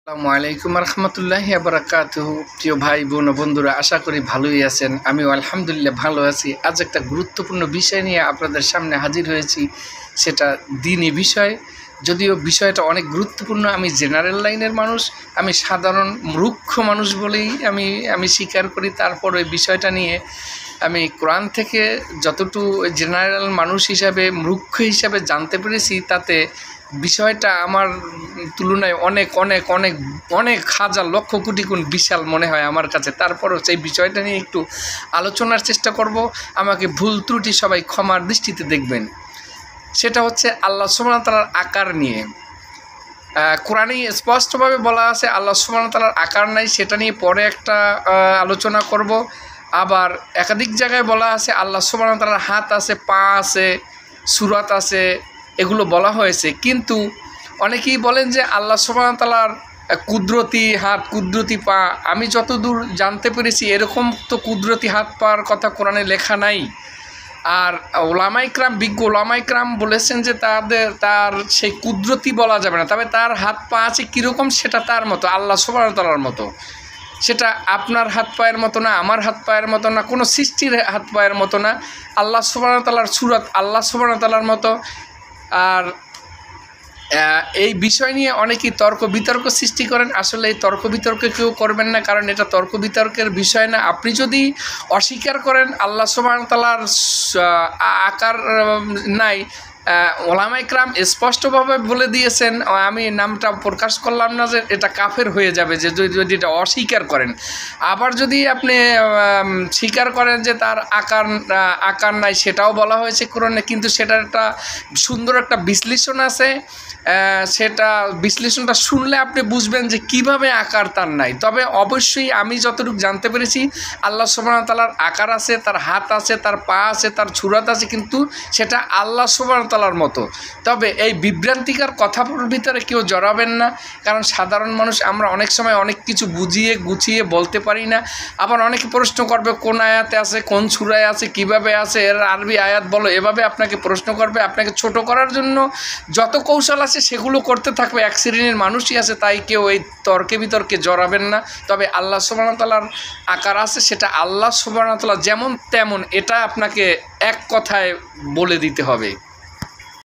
আসসালামু আলাইকুম রহমতুল্লাহি বারাকাতুহু। প্রিয় ভাই বোন ও বন্ধুরা, আশা করি ভালোই আছেন। আমিও আলহামদুলিল্লাহ ভালো আছি। আজ একটা গুরুত্বপূর্ণ বিষয় নিয়ে আপনাদের সামনে হাজির হয়েছি, সেটা দ্বীনি বিষয়। যদিও বিষয়টা অনেক গুরুত্বপূর্ণ, আমি জেনারেল লাইনের মানুষ, আমি সাধারণ মূর্খ মানুষ বলেই আমি স্বীকার করি। তারপর ওই বিষয়টা নিয়ে আমি কোরআন থেকে যতটুকু জেনারেল মানুষ হিসাবে মূর্খ হিসাবে জানতে পেরেছি, তাতে বিষয়টা আমার তুলনায় অনেক অনেক অনেক অনেক হাজার লক্ষ কোটি গুণ বিশাল মনে হয় আমার কাছে। তারপরও সেই বিষয়টা নিয়ে একটু আলোচনার চেষ্টা করব। আমাকে ভুল ত্রুটি সবাই ক্ষমার দৃষ্টিতে দেখবেন। সেটা হচ্ছে আল্লাহ সুবহানাহু ওয়া তাআলার আকার নিয়ে। কোরআনে স্পষ্টভাবে বলা আছে আল্লাহ সুবহানাহু ওয়া তাআলার আকার নাই, সেটা নিয়ে পরে একটা আলোচনা করব। আবার একাধিক জায়গায় বলা আছে আল্লাহ সুবহানাহু ওয়া তাআলার হাত আছে, পা আছে, সূরাত আছে, এগুলো বলা হয়েছে। কিন্তু অনেকেই বলেন যে আল্লাহ সুবহানাহু ওয়া তাআলার কুদরতি হাত, কুদরতি পা। আমি যতদূর জানতে পেরেছি এরকম তো কুদরতি হাত পার কথা কোরআনে লেখা নাই। আর ওলামাইকরাম, বিজ্ঞ ওলামাইকরাম বলেছেন যে তার সেই কুদরতি বলা যাবে না, তবে তার হাত পা আছে কীরকম সেটা তার মতো, আল্লাহ সুবহানাহু ওয়া তাআলার মতো। সেটা আপনার হাত পায়ের মতো না, আমার হাত পায়ের মতো না, কোনো সৃষ্টির হাত পায়ের মতো না। আল্লাহ সুবহানাহু ওয়া তাআলার সূরত আল্লাহ সুবহানাহু ওয়া তাআলার মতো। আর এই বিষয় নিয়ে অনেকেই তর্ক বিতর্ক সৃষ্টি করেন। আসলে এই তর্ক বিতর্ক কেউ করবেন না, কারণ এটা তর্ক বিতর্কের বিষয় না। আপনি যদি অস্বীকার করেন আল্লাহ সুবহানাহু ওয়া তাআলার আকার নাই, ওলামায়ে কেরাম স্পষ্টভাবে বলে দিয়েছেন, আমি নামটা প্রকাশ করলাম না, যে এটা কাফের হয়ে যাবে যে যদি এটা অস্বীকার করেন। আবার যদি আপনি স্বীকার করেন যে তার আকার নাই, সেটাও বলা হয়েছে কোরআনে, কিন্তু সেটার একটা সুন্দর একটা বিশ্লেষণ আছে। সেটা বিশ্লেষণটা শুনলে আপনি বুঝবেন যে কিভাবে আকার তার নাই। তবে অবশ্যই আমি যতটুকু জানতে পেরেছি আল্লাহ সুবহানাহু ওয়া তাআলার আকার আছে, তার হাত আছে, তার পা আছে, তার সূরত আছে, কিন্তু সেটা আল্লাহ সুবহানাহু ওয়া তাআলার মতো। তবে এই বিভ্রান্তিকর কথার ভিতরে কেউ জড়াবেন না, কারণ সাধারণ মানুষ আমরা অনেক সময় অনেক কিছু বুঝিয়ে গুছিয়ে বলতে পারি না। আবার অনেকে প্রশ্ন করবে কোন আয়াতে আছে, কোন সূরায় আছে, কিভাবে আছে, এর আরবি আয়াত বলো, এভাবে আপনাকে প্রশ্ন করবে। আপনাকে ছোট করার জন্য যত কৌশল আছে সেগুলো করতে থাকবে। এক শ্রেণীর মানুষই আছে, তাই কেউ এই তর্কে বিতর্কে জড়াবেন না। তবে আল্লাহ সুবহানাহু ওয়া তাআলার আকার আছে, সেটা আল্লাহ সুবহানাহু ওয়া তাআলা যেমন তেমন, এটা আপনাকে এক কথায় বলে দিতে হবে।